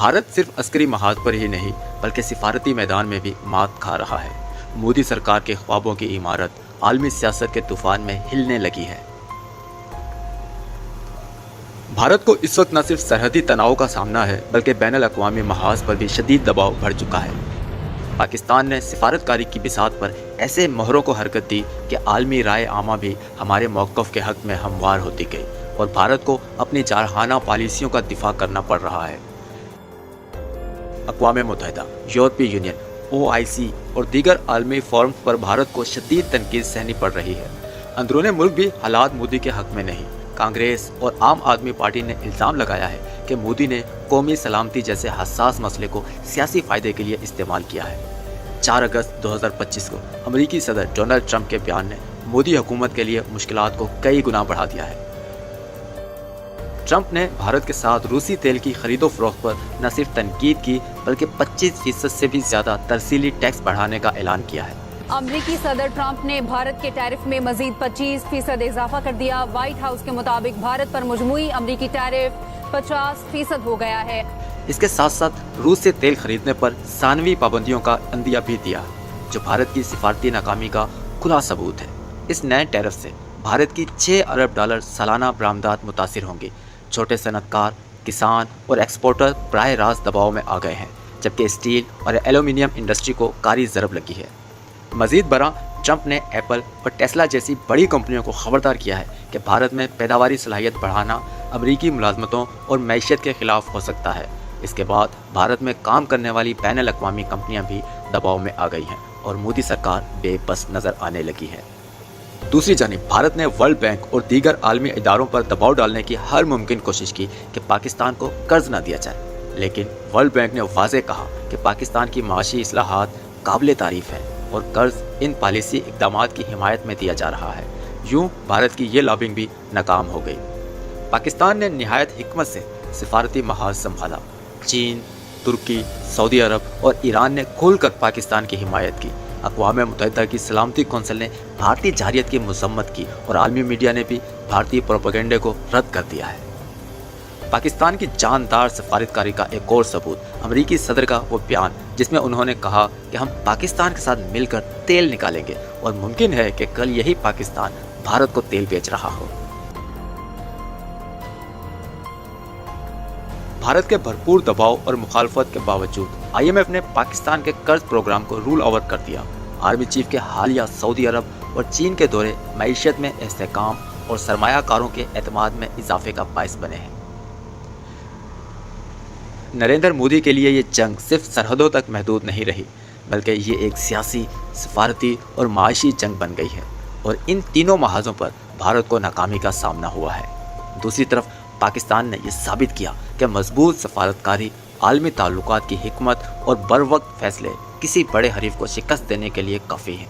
भारत सिर्फ अस्करी महाज पर ही नहीं बल्कि सिफारती मैदान में भी मात खा रहा है। मोदी सरकार के ख्वाबों की इमारत आलमी सियासत के तूफान में हिलने लगी है। भारत को इस वक्त न सिर्फ सरहदी तनाव का सामना है बल्कि बैनुल अक़वामी महाज पर भी शदीद दबाव बढ़ चुका है। पाकिस्तान ने सिफारतकारी की बिसात पर ऐसे मोहरों को हरकत दी कि आलमी राय आमा भी हमारे मौक़िफ़ के हक़ में हमवार होती गई और भारत को अपनी जारहाना पॉलिसियों का दिफा करना पड़ रहा है। अक़वाम मुत्तहिदा, यूरोपीय यूनियन, OIC और दीगर आलमी फोरम पर भारत को शदीद तनकीद सहनी पड़ रही है। अंदरूनी मुल्क भी हालात मोदी के हक़ में नहीं। कांग्रेस और आम आदमी पार्टी ने इल्ज़ाम लगाया है कि मोदी ने कौमी सलामती जैसे हसास मसले को सियासी फ़ायदे के लिए इस्तेमाल किया है। 4 अगस्त 2025 को अमरीकी सदर डोनाल्ड ट्रंप के बयान ने मोदी हुकूमत के लिए मुश्किलात को कई गुना बढ़ा दिया है। ट्रंप ने भारत के साथ रूसी तेल की खरीदो फरोख्त पर न सिर्फ तनकीद की बल्कि 25% से भी ज़्यादा तरसीली टैक्स बढ़ाने का ऐलान किया है। अमरीकी सदर ट्रंप ने भारत के टैरिफ में मजीद 25% इजाफा कर दिया। व्हाइट हाउस के मुताबिक भारत पर मजमूई अमरीकी टैरिफ 50% हो गया है। इसके साथ साथ रूस से तेल खरीदने पर सानवी पाबंदियों का अंदिया भी दिया, जो भारत की सिफारती नाकामी का खुला सबूत है। इस नए टैरिफ से भारत की $6 अरब सालाना बरामदात मुतासिर होंगी। छोटे सनतकार, किसान और एक्सपोर्टर बराह रास्त दबाव में आ गए हैं, जबकि स्टील और एल्यूमिनियम इंडस्ट्री को कारी ज़रब लगी है। मज़ीद बरआं, ट्रंप ने एप्पल और टेस्ला जैसी बड़ी कंपनियों को खबरदार किया है कि भारत में पैदावारी सलाहियत बढ़ाना अमरीकी मुलाजमतों और मैशियत के खिलाफ हो सकता है। इसके बाद भारत में काम करने वाली बैनुल अक़वामी कंपनियां भी दबाव में आ गई हैं और मोदी सरकार बेबस नज़र आने लगी है। दूसरी जानिब भारत ने वर्ल्ड बैंक और दीगर आलमी इदारों पर दबाव डालने की हर मुमकिन कोशिश की कि पाकिस्तान को कर्ज न दिया जाए, लेकिन वर्ल्ड बैंक ने वाज़ेह कहा कि पाकिस्तान की माशी इस्लाहात काबिल तारीफ़ है और कर्ज इन पॉलिसी इक़दामात की हिमायत में दिया जा रहा है। यूँ भारत की ये लॉबिंग भी नाकाम हो गई। पाकिस्तान ने निहायत हिकमत से सिफारती महाज संभाला। चीन, तुर्की, सऊदी अरब और ईरान ने खुलकर पाकिस्तान की हिमायत की। अक़वाम मुत्तहिदा की सलामती कौंसिल ने भारतीय जारियत की मज़म्मत की और आलमी मीडिया ने भी भारतीय प्रोपेगेंडे को रद्द कर दिया है। पाकिस्तान की जानदार सफारतकारी का एक और सबूत अमरीकी सदर का वो बयान, जिसमें उन्होंने कहा कि हम पाकिस्तान के साथ मिलकर तेल निकालेंगे और मुमकिन है कि कल यही पाकिस्तान भारत को तेल बेच रहा हो। भारत के भरपूर दबाव और मुखालफत के बावजूद IMF ने पाकिस्तान के कर्ज प्रोग्राम को रूल ओवर कर दिया। आर्मी चीफ के हालिया सऊदी अरब और चीन के दौरे मईशत में इस्तेहकाम और सरमायाकारों के एतमाद में इजाफे का बाइस बने हैं। नरेंद्र मोदी के लिए ये जंग सिर्फ सरहदों तक महदूद नहीं रही, बल्कि ये एक सियासी, सफारती और माशी जंग बन गई है और इन तीनों महाजों पर भारत को नाकामी का सामना हुआ है। दूसरी तरफ पाकिस्तान ने यह साबित किया कि मजबूत सफारतकारी, आलमी ताल्लुकात की हिकमत और बरवक्त फैसले किसी बड़े हरीफ को शिकस्त देने के लिए काफ़ी हैं।